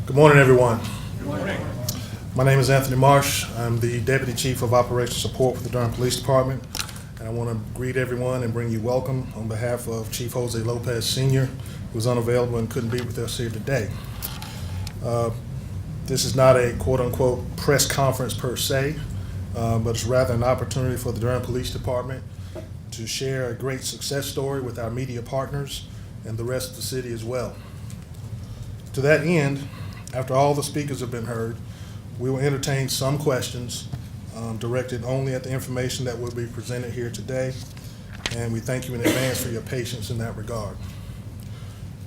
Good morning, everyone. Good morning. My name is Anthony Marsh. I'm the Deputy Chief of Operations Support for the Durham Police Department, and I want to greet everyone and bring you welcome on behalf of Chief Jose Lopez Sr., who's unavailable and couldn't be with us here today. This is not a quote-unquote press conference per se, but it's rather an opportunity for the Durham Police Department to share a great success story with our media partners and the rest of the city as well. To that end, after all the speakers have been heard, we will entertain some questions directed only at the information that will be presented here today, and we thank you in advance for your patience in that regard.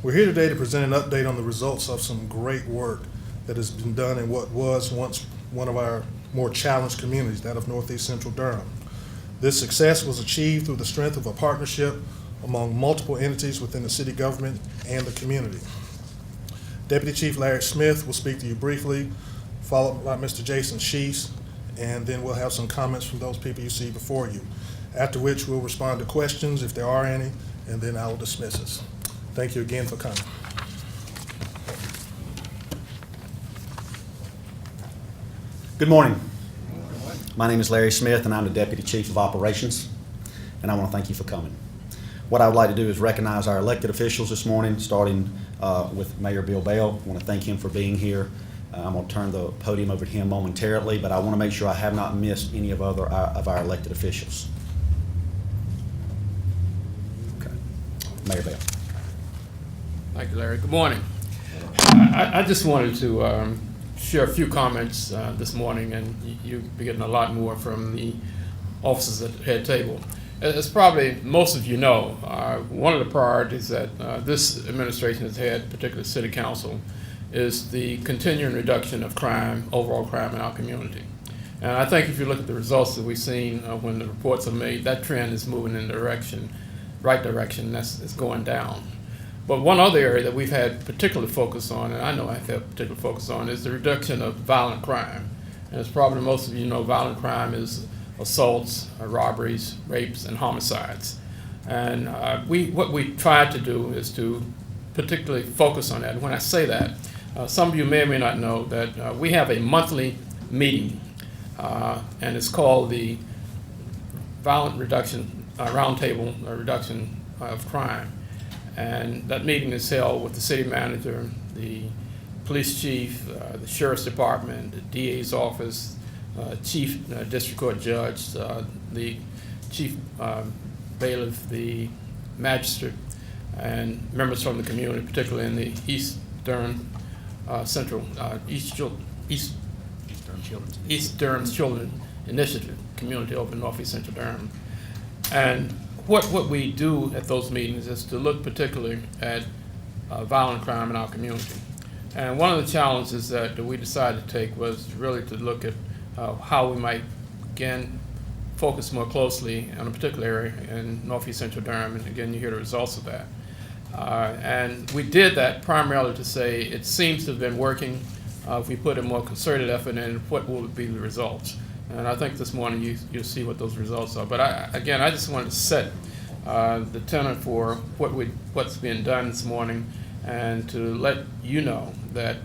We're here today to present an update on the results of some great work that has been done in what was once one of our more challenged communities, that of Northeast Central Durham. This success was achieved through the strength of a partnership among multiple entities within the city government and the community. Deputy Chief Larry Smith will speak to you briefly, followed by Mr. Jason Sheese, and then we'll have some comments from those people you see before you, after which we'll respond to questions if there are any, and then I will dismiss us. Thank you again for coming. Good morning. My name is Larry Smith, and I'm the Deputy Chief of Operations, and I want to thank you for coming. What I would like to do is recognize our elected officials this morning, starting with Mayor Bill Bell. I want to thank him for being here. I'm going to turn the podium over to him momentarily, but I want to make sure I have not missed any of our elected officials. Okay. Mayor Bell. Thank you, Larry. Good morning. I just wanted to share a few comments this morning, and you'll be getting a lot more from the officers at the head table. As probably most of you know, one of the priorities that this administration has had, particularly City Council, is the continuing reduction of crime, overall crime in our community. And I think if you look at the results that we've seen when the reports are made, that trend is moving in the right direction, it's going down. But one other area that we've had particular focus on, and I know I've had particular focus on, is the reduction of violent crime. And as probably most of you know, violent crime is assaults, robberies, rapes, and homicides. And what we tried to do is to particularly focus on that. And when I say that, some of you may or may not know that we have a monthly meeting, and it's called the Violent Reduction Roundtable Reduction of Crime. And that meeting is held with the city manager, the police chief, the sheriff's department, the DA's office, chief district court judge, the chief bailiff, the magistrate, and members from the community, particularly in the East Durham East Durham Children Initiative community over in Northeast Central Durham. And what we do at those meetings is to look particularly at violent crime in our community. And one of the challenges that we decided to take was really to look at how we might, again, focus more closely on a particular area in Northeast Central Durham, and again, you hear the results of that. And we did that primarily to say it seems to have been working. If we put a more concerted effort in, what will be the results? And I think this morning you'll see what those results are. But I just wanted to set the tenor for what's being done this morning, and to let you know that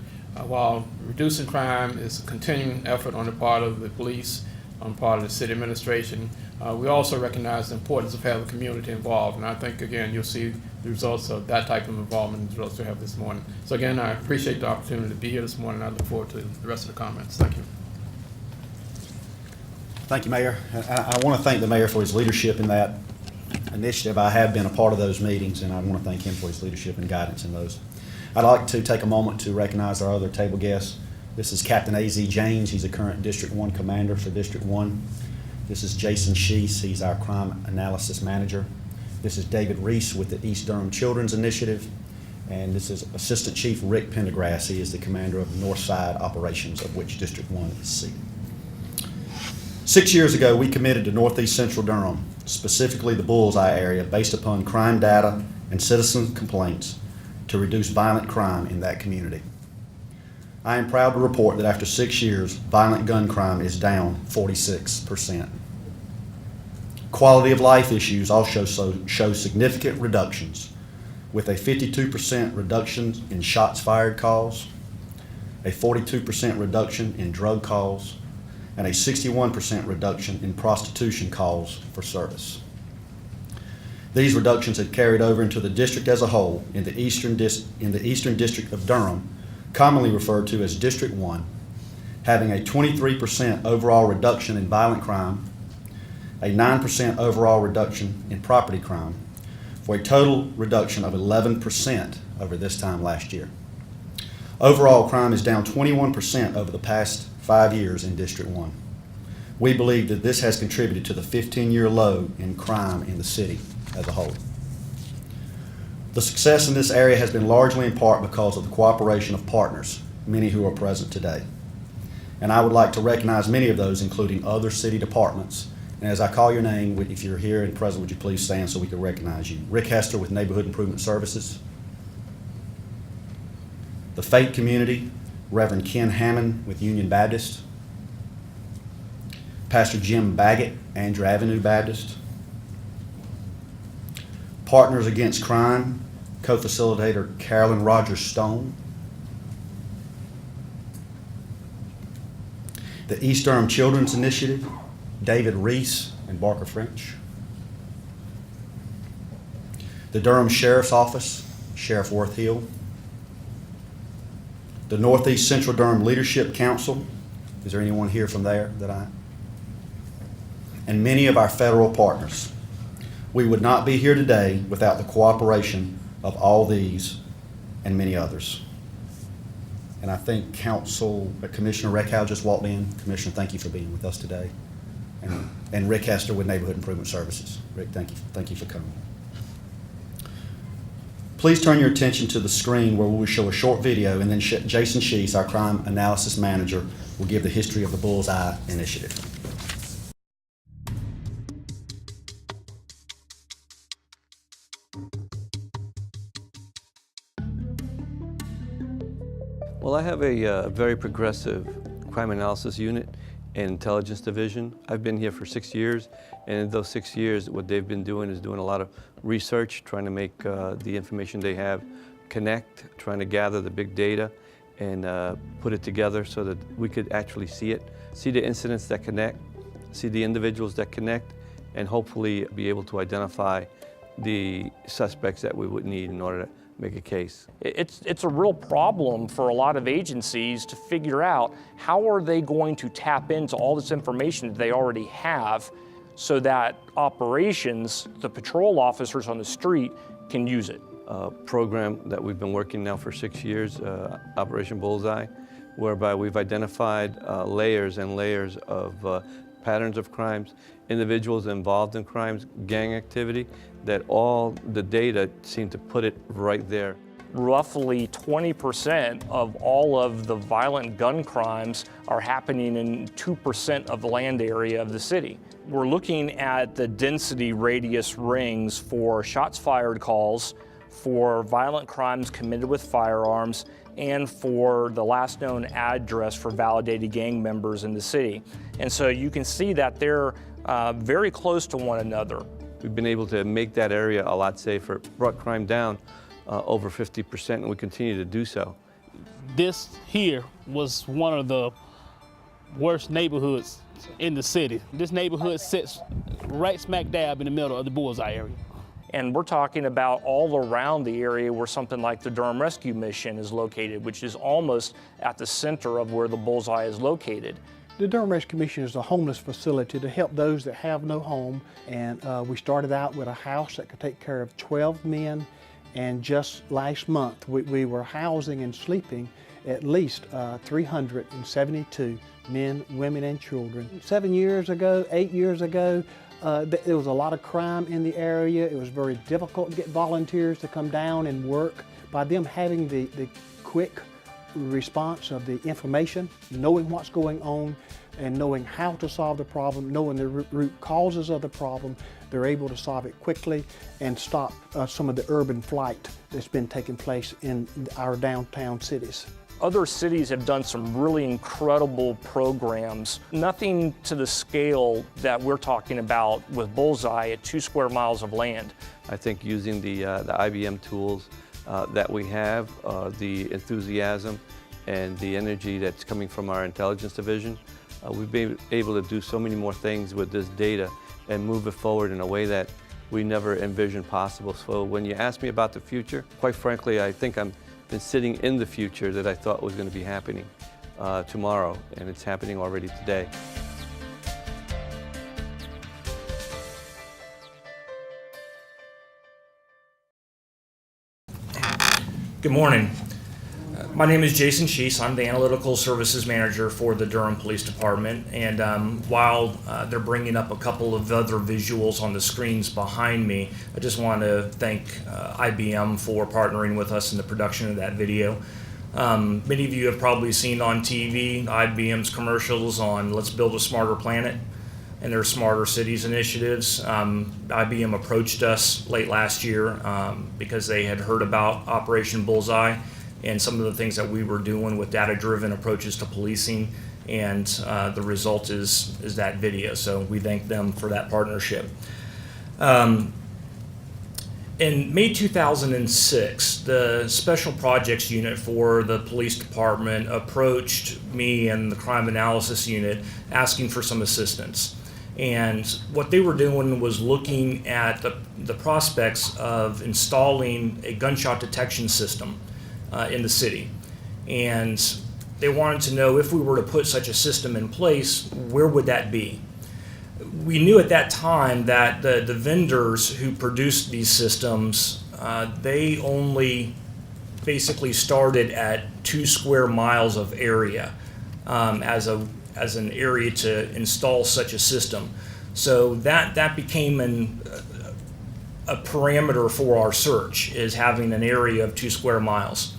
while reducing crime is a continuing effort on the part of the police, on the part of the city administration, we also recognize the importance of having the community involved. And I think, again, you'll see the results of that type of involvement in the results we have this morning. So again, I appreciate the opportunity to be here this morning. I look forward to the rest of the comments. Thank you. Thank you, Mayor. I want to thank the Mayor for his leadership in that initiative. I have been a part of those meetings, and I want to thank him for his leadership and guidance in those. I'd like to take a moment to recognize our other table guests. This is Captain A.Z. James. He's a current District 1 commander for District 1. This is Jason Sheese. He's our crime analysis manager. This is David Reese with the East Durham Children's Initiative. And this is Assistant Chief Rick Pendergrass. He is the commander of the North Side operations, of which District 1 is seated. 6 years ago, we committed to Northeast Central Durham, specifically the Bullseye area, based upon crime data and citizen complaints, to reduce violent crime in that community. I am proud to report that after 6 years, violent gun crime is down 46%. Quality of life issues also show significant reductions, with a 52% reduction in shots fired calls, a 42% reduction in drug calls, and a 61% reduction in prostitution calls for service. These reductions have carried over into the district as a whole in the Eastern District of Durham, commonly referred to as District 1, having a 23% overall reduction in violent crime, a 9% overall reduction in property crime, for a total reduction of 11% over this time last year. Overall crime is down 21% over the past 5 years in District 1. We believe that this has contributed to the 15-year low in crime in the city as a whole. The success in this area has been largely in part because of the cooperation of partners, many who are present today. And I would like to recognize many of those, including other city departments. And as I call your name, if you're here and present, would you please stand so we can recognize you? Rick Hester with Neighborhood Improvement Services. The Faith Community, Reverend Ken Hammond with Union Baptist. Pastor Jim Baggett, Andrew Avenue Baptist. Partners Against Crime, co-facilitator Carolyn Rogers Stone. The East Durham Children's Initiative, David Reese and Barker French. The Durham Sheriff's Office, Sheriff Worth Hill. The Northeast Central Durham Leadership Council. Is there anyone here from there and many of our federal partners. We would not be here today without the cooperation of all these and many others. And I think Commissioner Reckhow just walked in. Commissioner, thank you for being with us today. And Rick Hester with Neighborhood Improvement Services. Rick, thank you for coming. Please turn your attention to the screen where we will show a short video, and then Jason Sheese, our crime analysis manager, will give the history of the Bullseye Initiative. Well, I have a very progressive crime analysis unit and intelligence division. I've been here for 6 years, and in those 6 years, what they've been doing is doing a lot of research, trying to make the information they have connect, trying to gather the big data and put it together so that we could actually see it, see the incidents that connect, see the individuals that connect, and hopefully be able to identify the suspects that we would need in order to make a case. It's a real problem for a lot of agencies to figure out how are they going to tap into all this information that they already have so that operations, the patrol officers on the street, can use it. A program that we've been working now for 6 years, Operation Bullseye, whereby we've identified layers and layers of patterns of crimes, individuals involved in crimes, gang activity, that all the data seem to put it right there. Roughly 20% of all of the violent gun crimes are happening in 2% of the land area of the city. We're looking at the density radius rings for shots fired calls, for violent crimes committed with firearms, and for the last known address for validated gang members in the city. And so you can see that they're very close to one another. We've been able to make that area a lot safer, brought crime down over 50%, and we continue to do so. This here was one of the worst neighborhoods in the city. This neighborhood sits right smack dab in the middle of the Bullseye area. And we're talking about all around the area where something like the Durham Rescue Mission is located, which is almost at the center of where the Bullseye is located. The Durham Rescue Mission is a homeless facility to help those that have no home. And we started out with a house that could take care of 12 men. And just last month, we were housing and sleeping at least 372 men, women, and children. 7 years ago, 8 years ago, there was a lot of crime in the area. It was very difficult to get volunteers to come down and work. By them having the quick response of the information, knowing what's going on, and knowing how to solve the problem, knowing the root causes of the problem, they're able to solve it quickly and stop some of the urban flight that's been taking place in our downtown cities. Other cities have done some really incredible programs, nothing to the scale that we're talking about with Bullseye at 2 square miles of land. I think using the IBM tools that we have, the enthusiasm and the energy that's coming from our intelligence division, we've been able to do so many more things with this data and move it forward in a way that we never envisioned possible. So when you ask me about the future, quite frankly, I think I'm been sitting in the future that I thought was going to be happening tomorrow, and it's happening already today. Good morning. My name is Jason Sheese. I'm the Analytical Services Manager for the Durham Police Department. And while they're bringing up a couple of other visuals on the screens behind me, I just want to thank IBM for partnering with us in the production of that video. Many of you have probably seen on TV IBM's commercials on Let's Build a Smarter Planet and their Smarter Cities initiatives. IBM approached us late last year because they had heard about Operation Bullseye and some of the things that we were doing with data-driven approaches to policing, and the result is that video. So we thank them for that partnership. In May 2006, the Special Projects Unit for the Police Department approached me and the Crime Analysis Unit asking for some assistance. And what they were doing was looking at the prospects of installing a gunshot detection system in the city. And they wanted to know, if we were to put such a system in place, where would that be? We knew at that time that the vendors who produced these systems, they only basically started at 2 square miles of area as an area to install such a system. So that became a parameter for our search, is having an area of 2 square miles.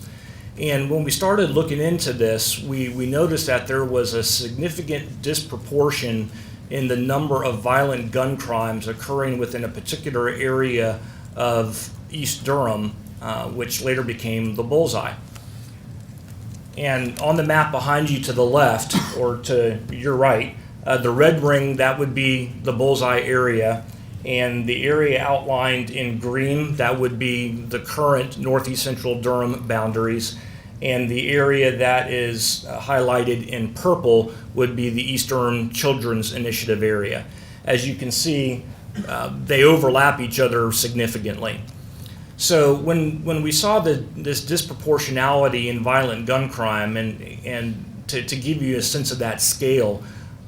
And when we started looking into this, we noticed that there was a significant disproportion in the number of violent gun crimes occurring within a particular area of East Durham, which later became the Bullseye. And on the map behind you to the left, or to your right, the red ring, that would be the Bullseye area. And the area outlined in green, that would be the current northeast central Durham boundaries. And the area that is highlighted in purple would be the East Durham Children's Initiative area. As you can see, they overlap each other significantly. So when we saw this disproportionality in violent gun crime, and to give you a sense of that scale,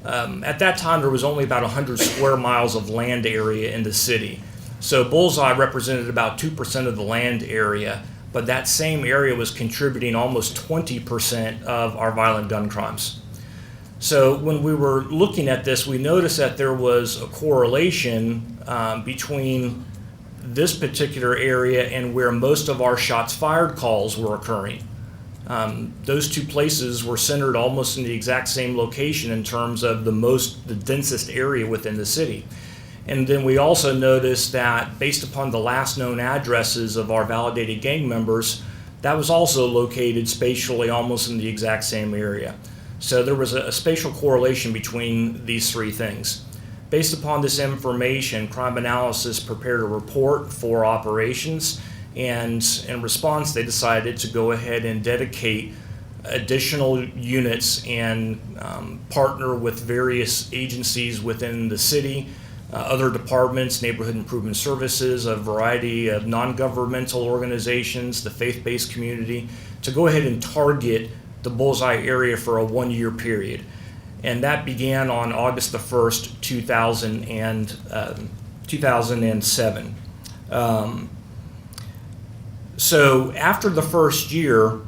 at that time there was only about 100 square miles of land area in the city. So Bullseye represented about 2% of the land area, but that same area was contributing almost 20% of our violent gun crimes. So when we were looking at this, we noticed that there was a correlation between this particular area and where most of our shots fired calls were occurring. Those two places were centered almost in the exact same location in terms of the densest area within the city. And then we also noticed that based upon the last known addresses of our validated gang members, that was also located spatially almost in the exact same area. So there was a spatial correlation between these three things. Based upon this information, Crime Analysis prepared a report for operations, and in response they decided to go ahead and dedicate additional units and partner with various agencies within the city, other departments, neighborhood improvement services, a variety of non-governmental organizations, the faith-based community, to go ahead and target the Bullseye area for a 1-year period. And that began on August the 1st, 2007. So after the first year,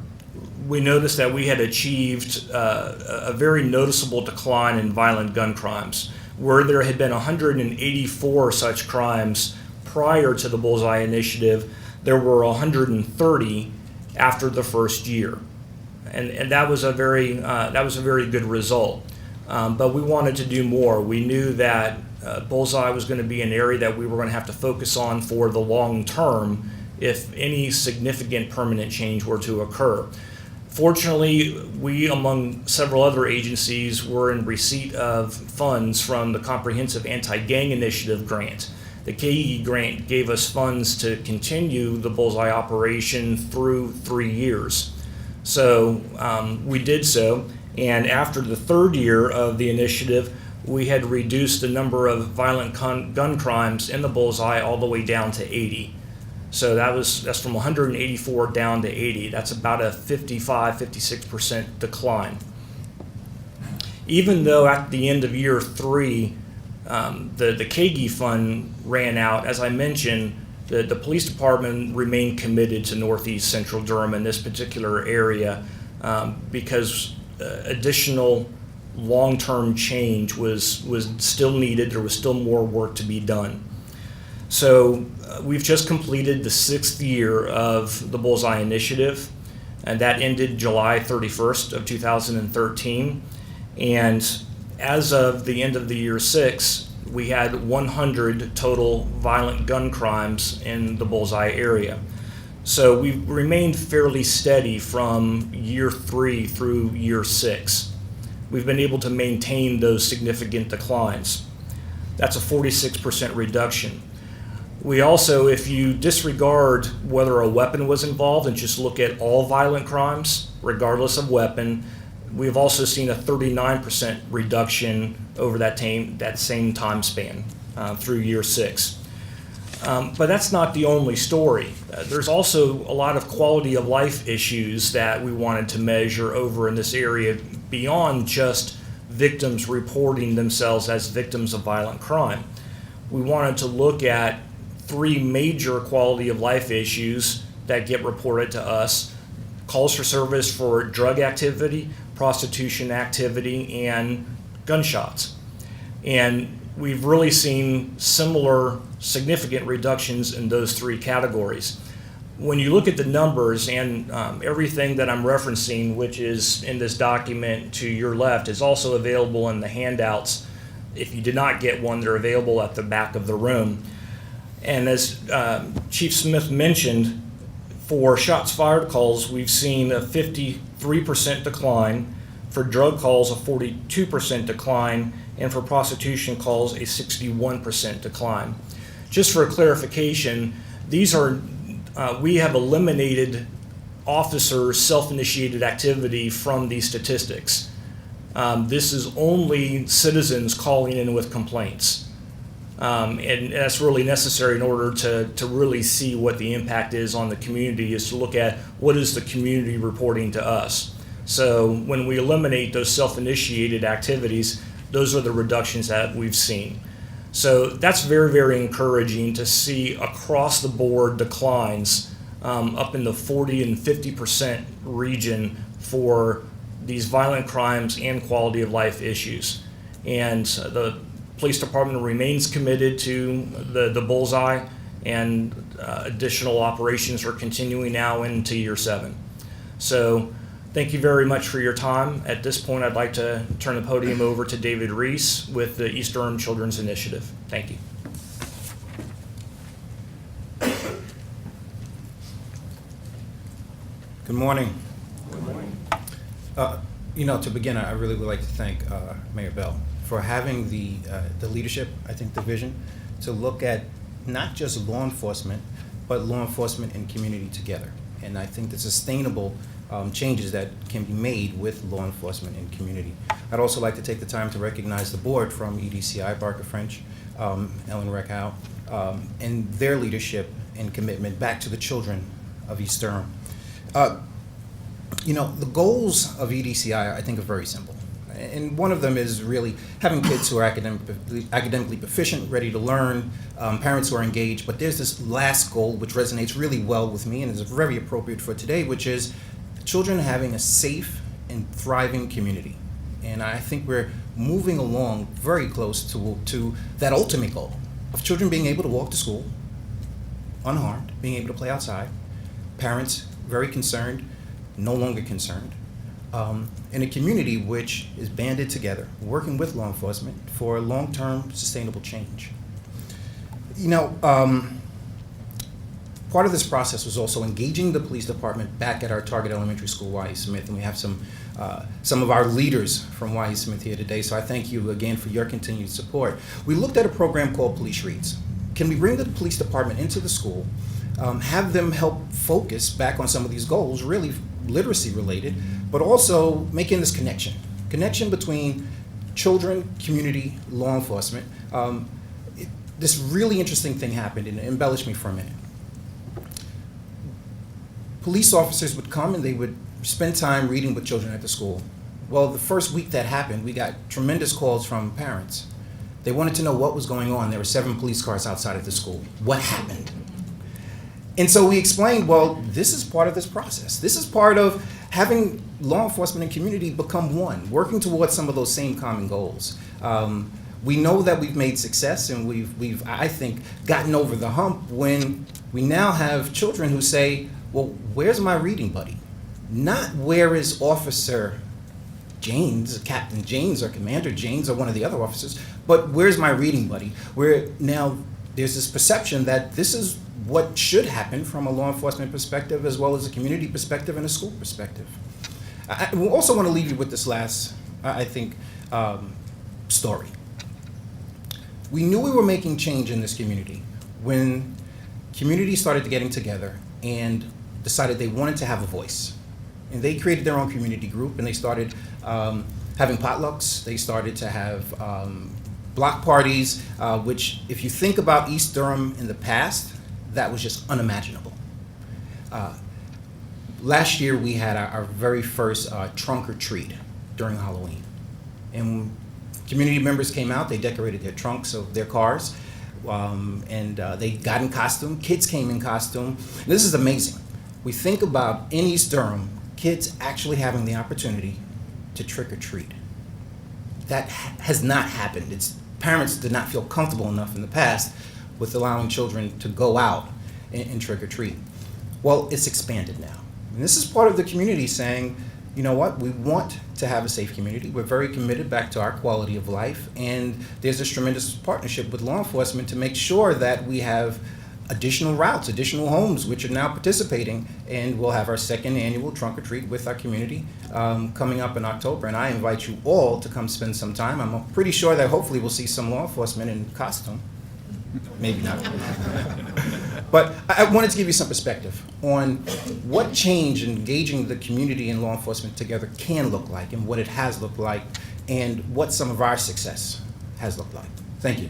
we noticed that we had achieved a very noticeable decline in violent gun crimes, where there had been 184 such crimes prior to the Bullseye initiative. There were 130 after the first year, and that was a very good result. But we wanted to do more. We knew that Bullseye was going to be an area that we were going to have to focus on for the long term if any significant permanent change were to occur. Fortunately, we, among several other agencies, were in receipt of funds from the Comprehensive Anti-Gang Initiative grant. The KE grant gave us funds to continue the Bullseye operation through 3 years. So we did so, and after the third year of the initiative, we had reduced the number of violent gun crimes in the bullseye all the way down to 80. So that's from 184 down to 80. That's about a 56% decline. Even though at the end of year 3, the KG fund ran out, as I mentioned, the police department remained committed to Northeast Central Durham in this particular area because additional long-term change was still needed. There was still more work to be done. So we've just completed the 6th year of the Bullseye Initiative, and that ended July 31st of 2013. And as of the end of the year 6, we had 100 total violent gun crimes in the Bullseye area. So we've remained fairly steady from year 3 through year 6. We've been able to maintain those significant declines. That's a 46% reduction. We also, if you disregard whether a weapon was involved and just look at all violent crimes, regardless of weapon, we've also seen a 39% reduction over that same time span through year 6. But that's not the only story. There's also a lot of quality of life issues that we wanted to measure over in this area beyond just victims reporting themselves as victims of violent crime. We wanted to look at 3 major quality of life issues that get reported to us: calls for service for drug activity, prostitution activity, and gunshots. And we've really seen similar significant reductions in those 3 categories. When you look at the numbers, and everything that I'm referencing, which is in this document to your left, is also available in the handouts. If you did not get one, they're available at the back of the room. And as Chief Smith mentioned, for shots fired calls, we've seen a 53% decline, for drug calls a 42% decline, and for prostitution calls a 61% decline. Just for clarification, these are we have eliminated officers' self-initiated activity from these statistics. This is only citizens calling in with complaints. And that's really necessary in order to really see what the impact is on the community, is to look at what is the community reporting to us. So when we eliminate those self-initiated activities, those are the reductions that we've seen. So that's very, very encouraging to see across the board declines up in the 40 and 50% region for these violent crimes and quality of life issues. And the police department remains committed to the bullseye, and additional operations are continuing now into year 7. So thank you very much for your time. At this point, I'd like to turn the podium over to David Reese with the East Durham Children's Initiative. Thank you. Good morning. Good morning. To begin, I really would like to thank Mayor Bell for having the leadership, I think the vision, to look at not just law enforcement, but law enforcement and community together. And I think the sustainable changes that can be made with law enforcement and community. I'd also like to take the time to recognize the board from EDCI, Barker French, Ellen Reckhow, and their leadership and commitment back to the children of East Durham. The goals of EDCI, I think, are very simple. And one of them is really having kids who are academically proficient, ready to learn, parents who are engaged. But there's this last goal which resonates really well with me and is very appropriate for today, which is children having a safe and thriving community. And I think we're moving along very close to that ultimate goal of children being able to walk to school unharmed, being able to play outside, parents very concerned, no longer concerned, in a community which is banded together, working with law enforcement for long-term sustainable change. Part of this process was also engaging the police department back at our target elementary school, Y.E. Smith, and we have some of our leaders from Y.E. Smith here today, so I thank you again for your continued support. We looked at a program called Police Reads. Can we bring the police department into the school, have them help focus back on some of these goals, really literacy related, but also making this connection between children, community, law enforcement. This really interesting thing happened, and embellish me for a minute. Police officers would come and they would spend time reading with children at the school. Well, the first week that happened, we got tremendous calls from parents. They wanted to know what was going on. There were 7 police cars outside of the school. What happened? And so we explained, well, this is part of this process. This is part of having law enforcement and community become one, working towards some of those same common goals. We know that we've made success, and we've, I think, gotten over the hump when we now have children who say, well, where's my reading buddy? Not where is Officer James, Captain James, or Commander James, or one of the other officers, but where's my reading buddy? Where now there's this perception that this is what should happen from a law enforcement perspective, as well as a community perspective and a school perspective. I also want to leave you with this last, I think, story. We knew we were making change in this community when communities started getting together and decided they wanted to have a voice. And they created their own community group, and they started having potlucks. They started to have block parties, which, if you think about East Durham in the past, that was just unimaginable. Last year, we had our very first trunk or treat during Halloween. And community members came out, they decorated their trunks of their cars, and they got in costume. Kids came in costume. And this is amazing. We think about, in East Durham, kids actually having the opportunity to trick or treat. That has not happened. Parents did not feel comfortable enough in the past with allowing children to go out and trick or treat. Well, it's expanded now. And this is part of the community saying, you know what, we want to have a safe community. We're very committed back to our quality of life, and there's this tremendous partnership with law enforcement to make sure that we have additional routes, additional homes, which are now participating, and we'll have our second annual trunk or treat with our community coming up in October. And I invite you all to come spend some time. I'm pretty sure that hopefully we'll see some law enforcement in costume. Maybe not. But I wanted to give you some perspective on what change in engaging the community and law enforcement together can look like, and what it has looked like, and what some of our success has looked like. Thank you.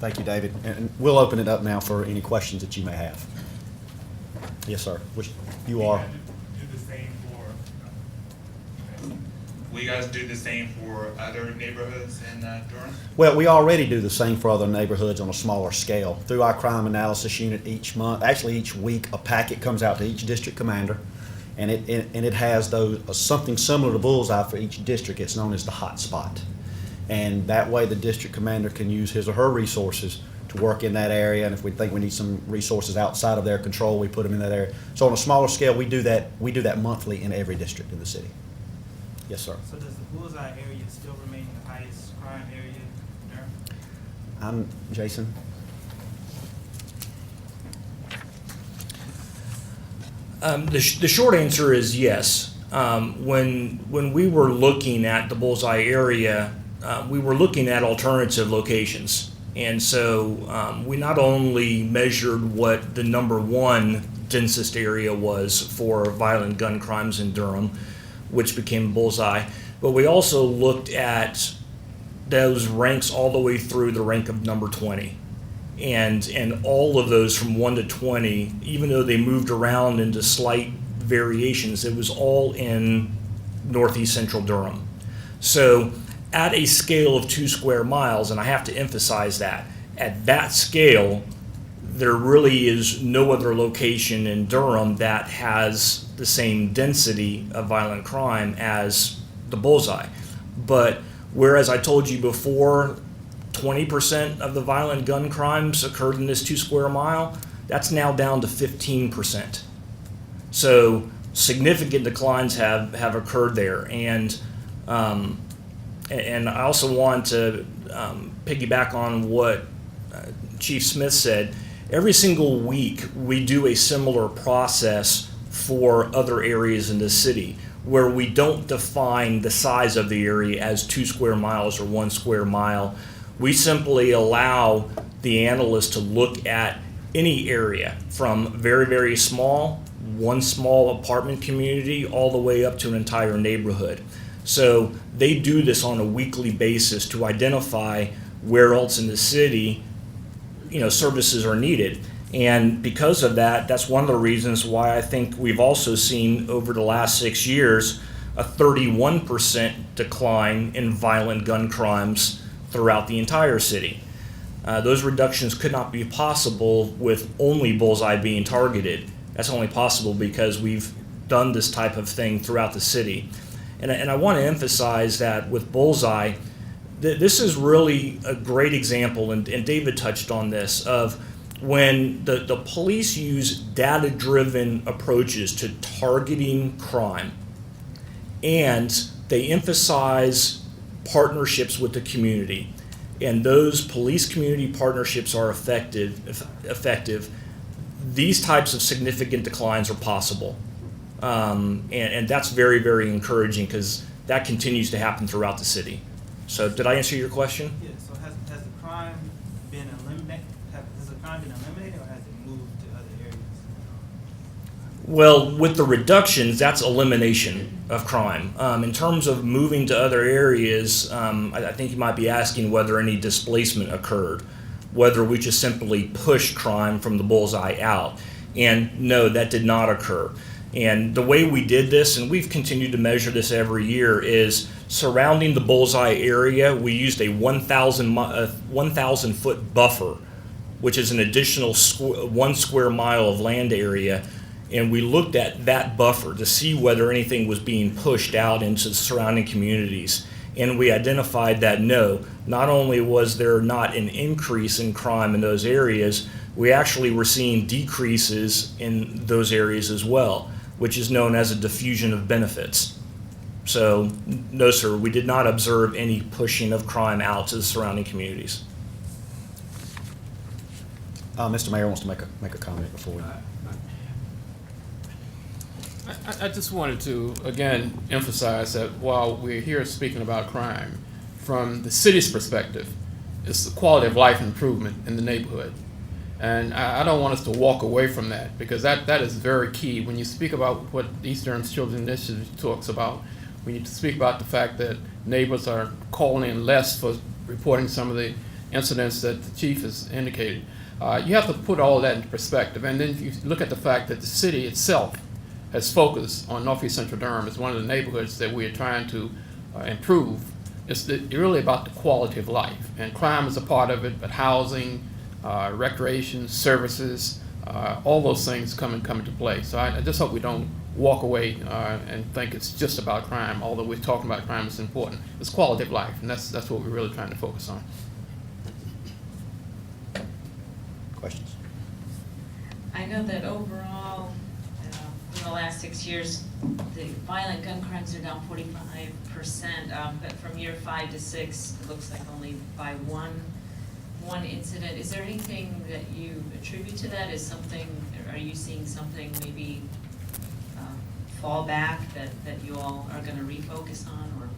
Thank you, David. And we'll open it up now for any questions that you may have. Yes, sir. You are. Will you guys do the same for other neighborhoods in Durham? Well, we already do the same for other neighborhoods on a smaller scale. Through our crime analysis unit each month, actually each week, a packet comes out to each district commander, and it has something similar to Bullseye for each district. It's known as the hot spot. And that way the district commander can use his or her resources to work in that area, and if we think we need some resources outside of their control, we put them in that area. So on a smaller scale, we do that monthly in every district in the city. Yes, sir. So does the Bullseye area still remain the highest crime area in Durham? I'm Jason. The short answer is yes. When we were looking at the Bullseye area, we were looking at alternative locations. And so we not only measured what the #1 densest area was for violent gun crimes in Durham, which became Bullseye, but we also looked at those ranks all the way through the rank of number 20. And all of those from 1 to 20, even though they moved around into slight variations, it was all in northeast central Durham. So at a scale of 2 square miles, and I have to emphasize that, at that scale, there really is no other location in Durham that has the same density of violent crime as the Bullseye. But whereas I told you before, 20% of the violent gun crimes occurred in this 2 square mile, that's now down to 15%. So significant declines have occurred there. And I also want to piggyback on what Chief Smith said. Every single week, we do a similar process for other areas in the city where we don't define the size of the area as 2 square miles or 1 square mile. We simply allow the analyst to look at any area from very, very small, one small apartment community, all the way up to an entire neighborhood. So they do this on a weekly basis to identify where else in the city, services are needed. And because of that, that's one of the reasons why I think we've also seen over the last 6 years a 31% decline in violent gun crimes throughout the entire city. Those reductions could not be possible with only Bullseye being targeted. That's only possible because we've done this type of thing throughout the city. And I want to emphasize that with Bullseye, this is really a great example, and David touched on this, of when the police use data-driven approaches to targeting crime, and they emphasize partnerships with the community, and those police-community partnerships are effective, these types of significant declines are possible. And that's very, very encouraging because that continues to happen throughout the city. So did I answer your question? Yeah, so has the crime been eliminated? Has the crime been eliminated, or has it moved to other areas? Well, with the reductions, that's elimination of crime. In terms of moving to other areas, I think you might be asking whether any displacement occurred, whether we just simply pushed crime from the Bullseye out. And no, that did not occur. And the way we did this, and we've continued to measure this every year, is surrounding the Bullseye area, we used a 1,000 foot buffer, which is an additional 1 square mile of land area. And we looked at that buffer to see whether anything was being pushed out into the surrounding communities. And we identified that no, not only was there not an increase in crime in those areas, we actually were seeing decreases in those areas as well, which is known as a diffusion of benefits. So, no, sir, we did not observe any pushing of crime out to the surrounding communities. Mr. Mayor wants to make a comment before we. I just wanted to, again, emphasize that while we're here speaking about crime, from the city's perspective, it's the quality of life improvement in the neighborhood. And I don't want us to walk away from that, because that is very key. When you speak about what East Durham's Children's Initiative talks about, we need to speak about the fact that neighbors are calling in less for reporting some of the incidents that the chief has indicated. You have to put all that into perspective. And then if you look at the fact that the city itself has focused on Northeast Central Durham as one of the neighborhoods that we are trying to improve, it's really about the quality of life. And crime is a part of it, but housing, recreation, services, all those things come into play. So I just hope we don't walk away and think it's just about crime, although we're talking about crime is important. It's quality of life, and that's what we're really trying to focus on. Questions? I know that overall, in the last 6 years, the violent gun crimes are down 45%, but from year 5 to 6, it looks like only by one incident. Is there anything that you attribute to that? Are you seeing something maybe fall back that you all are going to refocus on?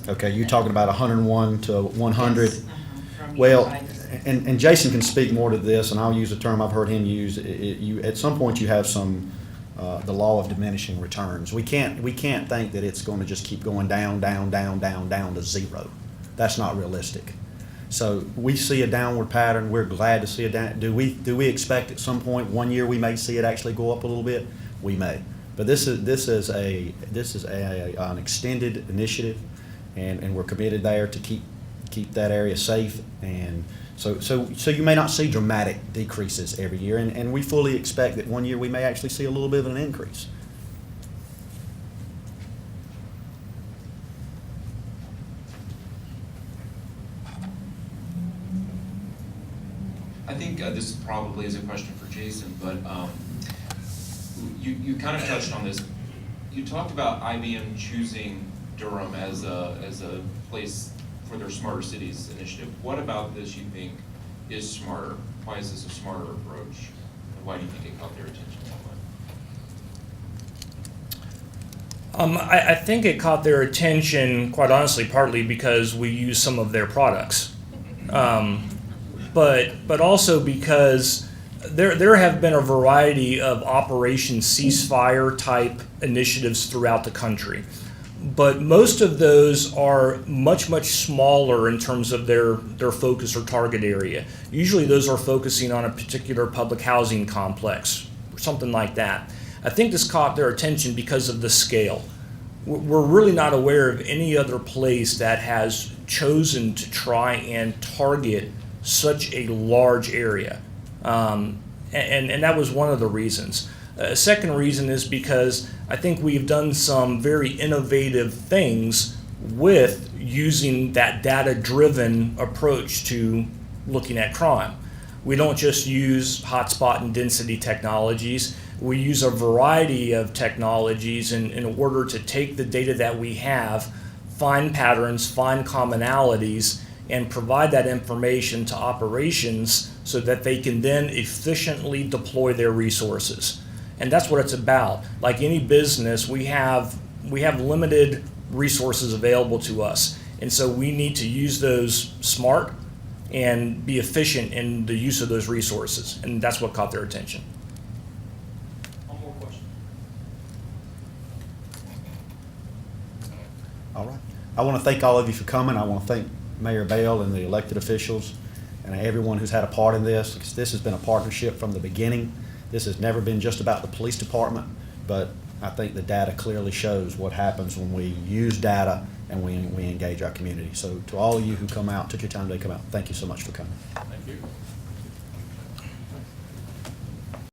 Okay, you're talking about 101 to 100. Yes, from year Well, 5 to 6. and Jason can speak more to this, and I'll use a term I've heard him use. At some point, you have the law of diminishing returns. We can't think that it's going to just keep going down to zero. That's not realistic. So we see a downward pattern. We're glad to see a down. Do we expect at some point, one year, we may see it actually go up a little bit? We may. But this is an extended initiative, and we're committed there to keep that area safe. And so you may not see dramatic decreases every year, and we fully expect that one year we may actually see a little bit of an increase. I think this probably is a question for Jason, but you kind of touched on this. You talked about IBM choosing Durham as a place for their Smarter Cities initiative. What about this you think is smarter? Why is this a smarter approach? And why do you think it caught their attention that way? I think it caught their attention, quite honestly, partly because we use some of their products. but also because there have been a variety of Operation Ceasefire type initiatives throughout the country. But most of those are much, much smaller in terms of their focus or target area. Usually those are focusing on a particular public housing complex or something like that. I think this caught their attention because of the scale. We're really not aware of any other place that has chosen to try and target such a large area. And that was one of the reasons. A second reason is because I think we've done some very innovative things with using that data-driven approach to looking at crime. We don't just use hotspot and density technologies. We use a variety of technologies in order to take the data that we have, find patterns, find commonalities, and provide that information to operations so that they can then efficiently deploy their resources. And that's what it's about. Like any business, we have limited resources available to us. And so we need to use those smart and be efficient in the use of those resources. And that's what caught their attention. One more question. All right. I want to thank all of you for coming. I want to thank Mayor Bell and the elected officials and everyone who's had a part in this. This has been a partnership from the beginning. This has never been just about the police department, but I think the data clearly shows what happens when we use data and we engage our community. So to all of you who come out, took your time to come out, thank you so much for coming. Thank you.